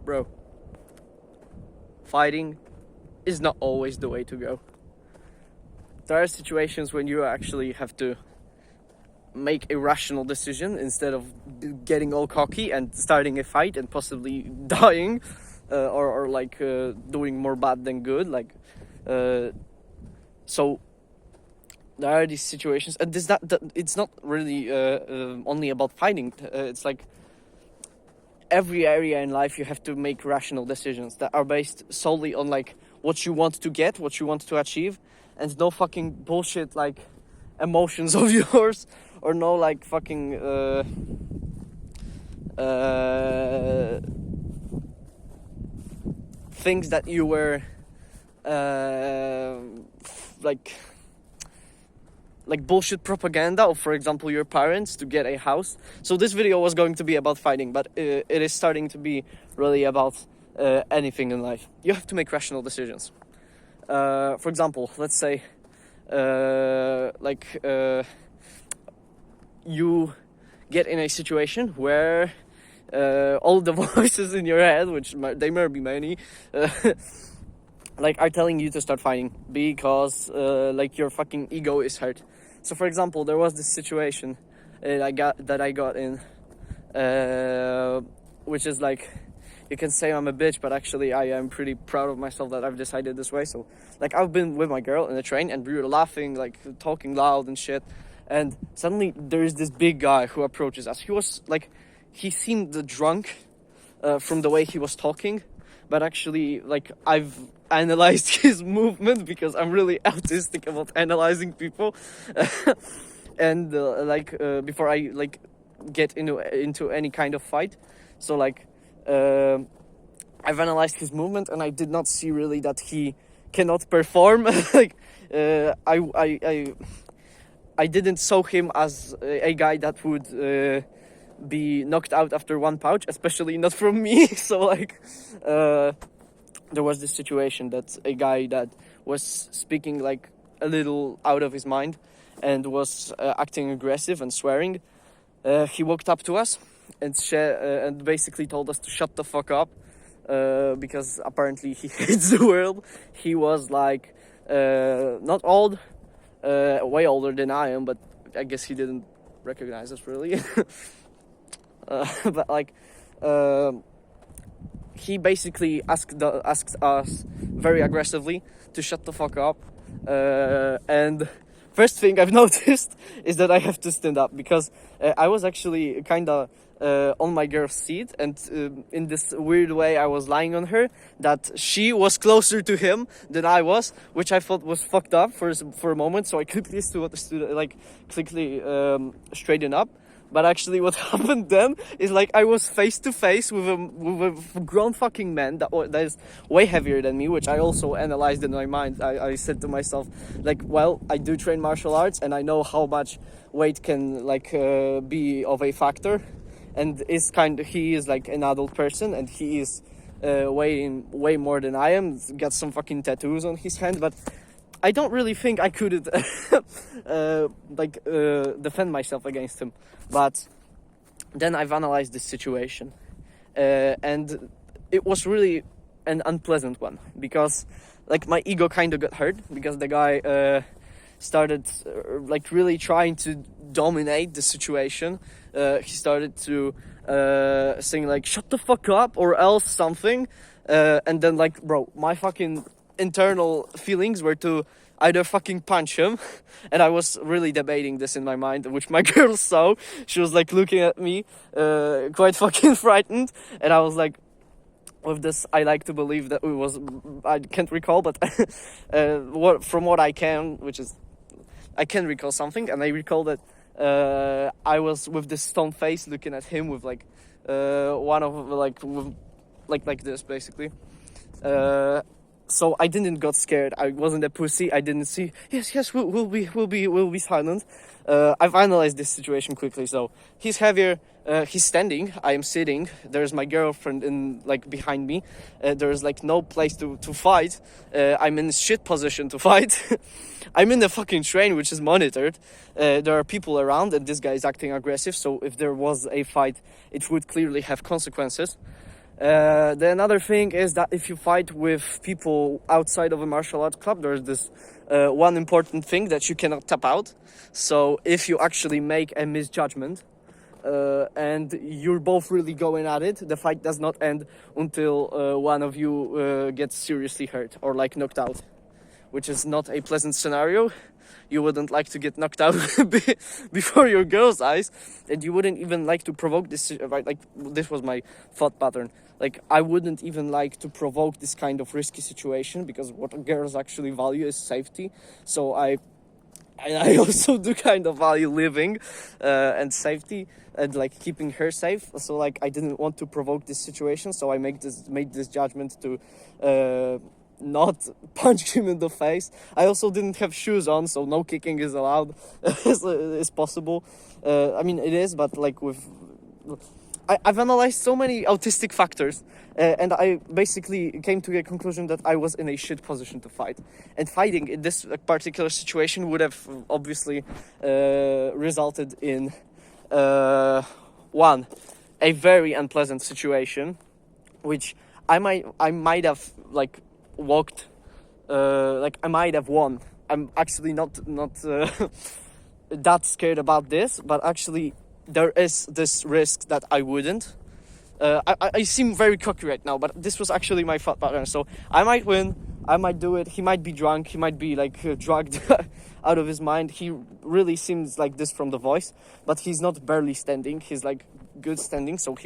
bro, fighting is not always the way to go. There are situations when you actually have to make a rational decision instead of getting all cocky and starting a fight and possibly dying, or doing more bad than good. So there are these situations, and it's not really only about fighting. It's like every area in life you have to make rational decisions that are based solely on like what you want to get, what you want to achieve, and no fucking bullshit like emotions of yours, or no like fucking things that you were like bullshit propaganda of, for example, your parents to get a house. So this video was going to be about fighting, but it is starting to be really about anything in life. You have to make rational decisions. For example, let's say you get in a situation where all the voices in your head, which they may be many, are telling you to start fighting because your fucking ego is hurt. So for example, there was this situation that I got in, which is like, you can say I'm a bitch, but actually I am pretty proud of myself that I've decided this way. So like, I've been with my girl in the train and we were laughing, like talking loud and shit, and suddenly there is this big guy who approaches us. He seemed drunk from the way he was talking, but actually, like, I've analyzed his movement because I'm really autistic about analyzing people. And before I like get into any kind of fight, so like I've analyzed his movement and I did not see really that he cannot perform. I didn't saw him as a guy that would be knocked out after one pouch, especially not from me. So like there was this situation that a guy that was speaking like a little out of his mind and was acting aggressive and swearing, he walked up to us and basically told us to shut the fuck up, because apparently he hates the world. He was like not old, way older than I am, but I guess he didn't recognize us really. But like he basically asked us very aggressively to shut the fuck up, and first thing I've noticed is that I have to stand up because I was actually kind of on my girl's seat, and in this weird way I was lying on her, that she was closer to him than I was, which I thought was fucked up for a moment. So I quickly straightened up. But actually what happened then is like I was face to face with a grown fucking man that is way heavier than me, which I also analyzed in my mind. I said to myself, like, well, I do train martial arts and I know how much weight can be of a factor, and he is like an adult person and he is weighing way more than I am, got some fucking tattoos on his hand, but I don't really think I could defend myself against him. But then I've analyzed this situation, and it was really an unpleasant one because like my ego kind of got hurt because the guy started really trying to dominate the situation. He started to saying like, shut the fuck up or else something, and then like, bro, my fucking internal feelings were to either fucking punch him, and I was really debating this in my mind, which my girl saw. She was like looking at me quite fucking frightened, and I was like, with this, I like to believe that it was, I can't recall, but from what I can, which is, I can recall something, and I recall that I was with this stone face looking at him with like one of like this basically. So I didn't got scared. I wasn't a pussy. I didn't see. Yes, we'll be silent. I've analyzed this situation quickly. So he's heavier. He's standing. I am sitting. There's my girlfriend behind me. There's like no place to fight. I'm in shit position to fight. I'm in the fucking train, which is monitored. There are people around, and this guy is acting aggressive. So if there was a fight, it would clearly have consequences. The another thing is that if you fight with people outside of a martial art club, there's this one important thing that you cannot tap out. So if you actually make a misjudgment and you're both really going at it, the fight does not end until one of you gets seriously hurt or like knocked out, which is not a pleasant scenario. You wouldn't like to get knocked out before your girl's eyes, and you wouldn't even like to provoke this, right? Like, this was my thought pattern. Like, I wouldn't even like to provoke this kind of risky situation, because what girls actually value is safety. So I also do kind of value living and safety and like keeping her safe. So like, I didn't want to provoke this situation, so I made this judgment to not punch him in the face. I also didn't have shoes on, so no kicking is allowed. is possible. I mean, it is, but like I've analyzed so many autistic factors, and I basically came to a conclusion that I was in a shit position to fight. And fighting in this particular situation would have obviously resulted in one, a very unpleasant situation, which I might have like walked, like I might have won. I'm actually not that scared about this, but actually there is this risk that I wouldn't. I seem very cocky right now, but this was actually my thought pattern. So I might win, I might do it. He might be drunk, he might be like drugged out of his mind. He really seems like this from the voice, but he's not barely standing. He's like good standing, so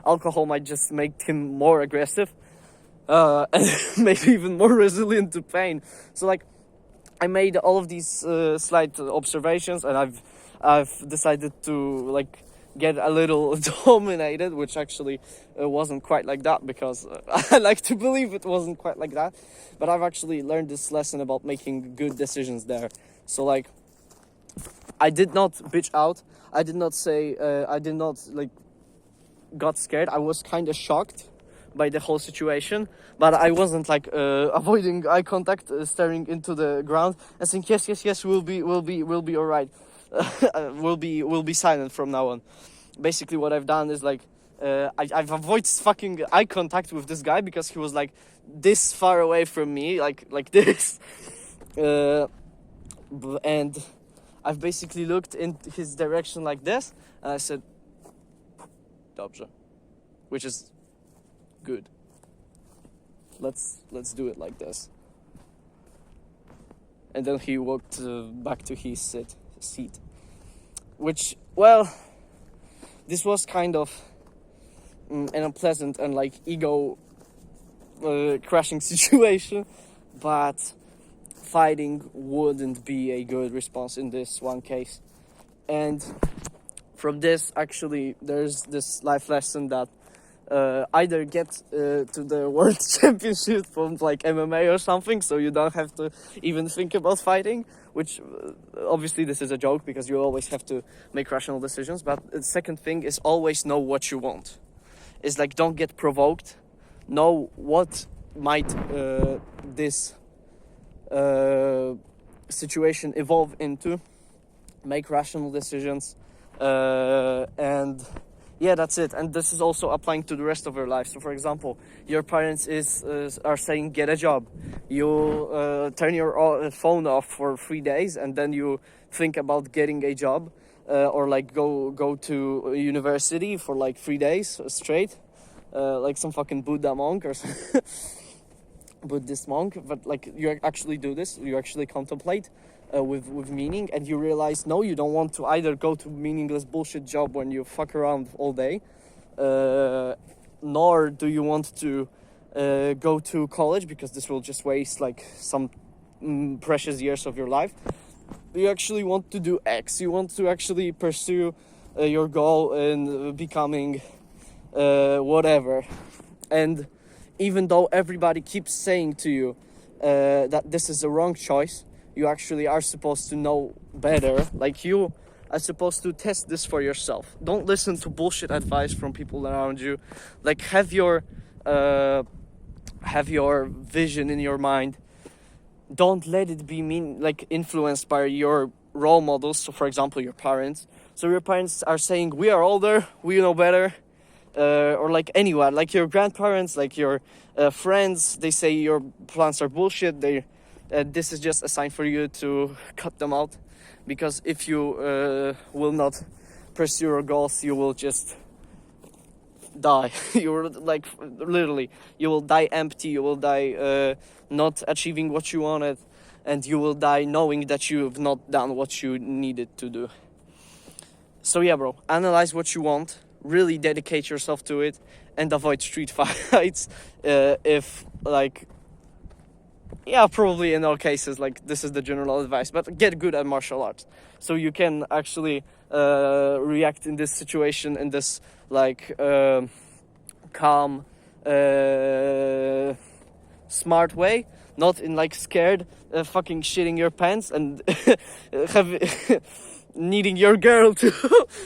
alcohol might just make him more aggressive. And maybe even more resilient to pain. So like, I made all of these slight observations, and I've decided to like get a little dominated, which actually wasn't quite like that, because I like to believe it wasn't quite like that. But I've actually learned this lesson about making good decisions there. So like, I did not bitch out. I did not say, I did not like got scared. I was kind of shocked by the whole situation, but I wasn't like avoiding eye contact, staring into the ground and saying yes, we'll be all right. we'll be silent from now on. Basically, what I've done is like I've avoided fucking eye contact with this guy, because he was like this far away from me, like this, and I've basically looked in his direction like this, and I said, "Dobrze," which is good. Let's do it like this. And then he walked back to his seat, which, well, this was kind of an unpleasant and like ego crashing situation, but fighting wouldn't be a good response in this one case. And from this, actually, there's this life lesson that either get to the world championship from like MMA or something, so you don't have to even think about fighting, which obviously this is a joke, because you always have to make rational decisions. But the second thing is always know what you want. It's like, don't get provoked. Know what might this situation evolve into. Make rational decisions, and yeah, that's it. And this is also applying to the rest of your life. So for example, your parents are saying get a job. You turn your phone off for 3 days, and then you think about getting a job, or like go to university for like 3 days straight, like some fucking Buddha monk or Buddhist monk. But like, you actually do this, you actually contemplate with meaning, and you realize, no, you don't want to either go to meaningless bullshit job when you fuck around all day, nor do you want to go to college, because this will just waste like some precious years of your life. You actually want to do X. You want to actually pursue your goal in becoming whatever. And even though everybody keeps saying to you that this is the wrong choice, you actually are supposed to know better. Like, you are supposed to test this for yourself. Don't listen to bullshit advice from people around you. Like, have your vision in your mind. Don't let it be influenced by your role models. So for example, your parents. So your parents are saying, we are older, we know better. or like anyone, like your grandparents, like your friends, they say your plans are bullshit, this is just a sign for you to cut them out, because if you will not pursue your goals, you will just die. You're like, literally, you will die empty, you will die not achieving what you wanted, and you will die knowing that you have not done what you needed to do. So yeah, bro, analyze what you want, really dedicate yourself to it, and avoid street fights. If like, yeah, probably in all cases, like, this is the general advice, but get good at martial arts so you can actually react in this situation in this like calm, smart way, not in like scared, fucking shitting your pants and needing your girl to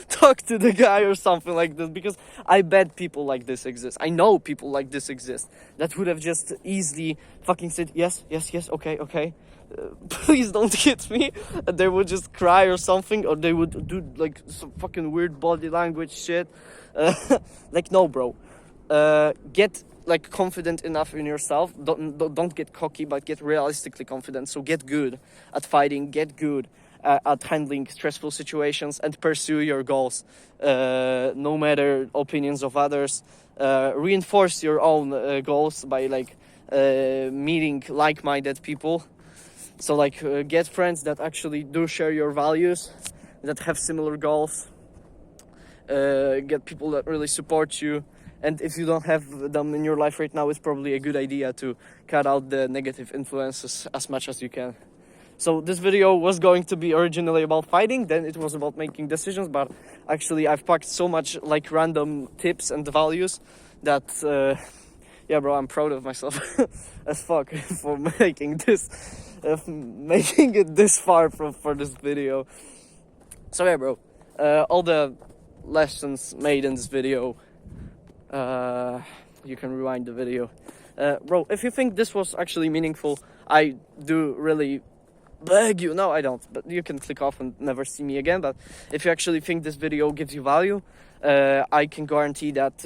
talk to the guy or something like this, because I bet people like this exist. I know people like this exist that would have just easily fucking said yes, okay, please don't hit me, and they would just cry or something, or they would do like some fucking weird body language shit. Like, no, bro, get like confident enough in yourself. Don't get cocky, but get realistically confident. So get good at fighting, get good at handling stressful situations, and pursue your goals, no matter opinions of others. Reinforce your own goals by like meeting like-minded people. So like get friends that actually do share your values, that have similar goals. Get people that really support you. And if you don't have them in your life right now, it's probably a good idea to cut out the negative influences as much as you can. So this video was going to be originally about fighting, then it was about making decisions, but actually I've packed so much like random tips and values that, yeah, bro, I'm proud of myself as fuck for making this, making it this far for this video. So yeah, bro, all the lessons made in this video, you can rewind the video. Bro, if you think this was actually meaningful, I do really beg you, no I don't, but you can click off and never see me again. But if you actually think this video gives you value, I can guarantee that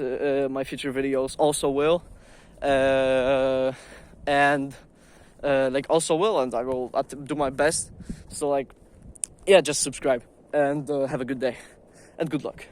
my future videos also will, and like also will, and I will do my best. So like, yeah, just subscribe and have a good day and good luck.